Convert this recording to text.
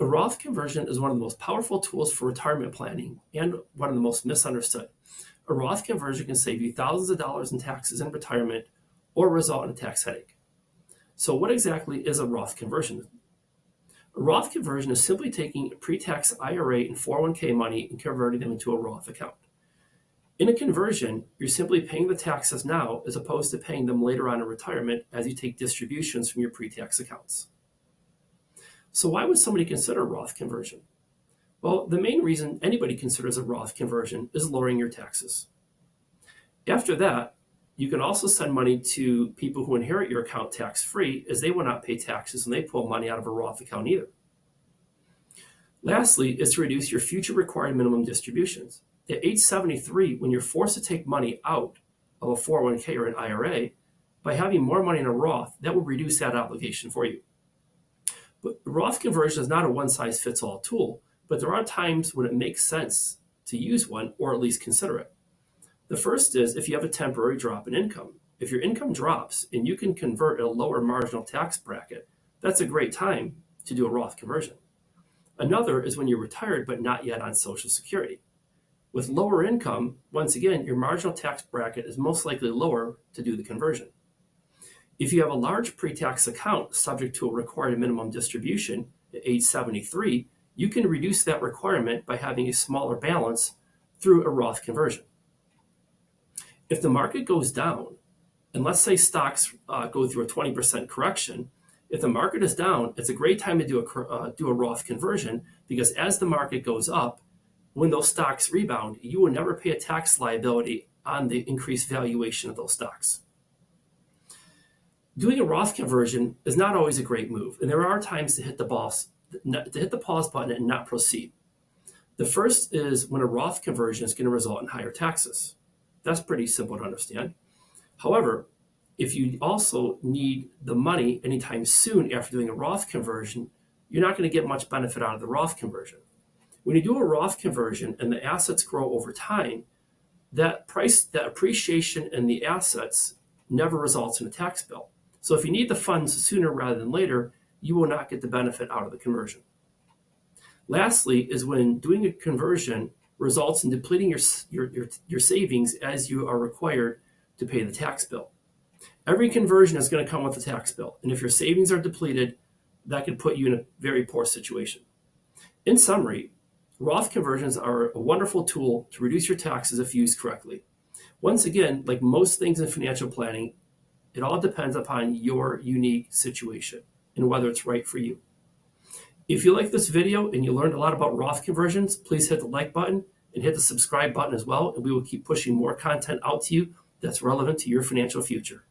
A Roth conversion is one of the most powerful tools for retirement planning and one of the most misunderstood. A Roth conversion can save you thousands of dollars in taxes in retirement or result in a tax headache. So what exactly is a Roth conversion? A Roth conversion is simply taking a pre-tax IRA and 401k money and converting them into a Roth account. In a conversion, you're simply paying the taxes now as opposed to paying them later on in retirement as you take distributions from your pre-tax accounts. So why would somebody consider a Roth conversion? Well, the main reason anybody considers a Roth conversion is lowering your taxes. After that, you can also send money to people who inherit your account tax-free, as they will not pay taxes when they pull money out of a Roth account either. Lastly is to reduce your future required minimum distributions. At age 73, when you're forced to take money out of a 401k or an IRA, by having more money in a Roth, that will reduce that obligation for you. But the Roth conversion is not a one-size-fits-all tool, but there are times when it makes sense to use one or at least consider it. The first is if you have a temporary drop in income. If your income drops and you can convert at a lower marginal tax bracket, that's a great time to do a Roth conversion. Another is when you're retired but not yet on Social Security. With lower income, once again, your marginal tax bracket is most likely lower to do the conversion. If you have a large pre-tax account subject to a required minimum distribution at age 73, you can reduce that requirement by having a smaller balance through a Roth conversion. If the market goes down, and let's say stocks go through a 20% correction, if the market is down, it's a great time to do a Roth conversion, because as the market goes up, when those stocks rebound, you will never pay a tax liability on the increased valuation of those stocks. Doing a Roth conversion is not always a great move, and there are times to hit the pause button and not proceed. The first is when a Roth conversion is going to result in higher taxes. That's pretty simple to understand. However, if you also need the money anytime soon after doing a Roth conversion, you're not going to get much benefit out of the Roth conversion. When you do a Roth conversion and the assets grow over time, that appreciation in the assets never results in a tax bill. So if you need the funds sooner rather than later, you will not get the benefit out of the conversion. Lastly is when doing a conversion results in depleting your savings as you are required to pay the tax bill. Every conversion is going to come with a tax bill, and if your savings are depleted, that can put you in a very poor situation. In summary, Roth conversions are a wonderful tool to reduce your taxes if used correctly. Once again, like most things in financial planning, it all depends upon your unique situation and whether it's right for you. If you like this video and you learned a lot about Roth conversions, please hit the like button and hit the subscribe button as well, and we will keep pushing more content out to you that's relevant to your financial future.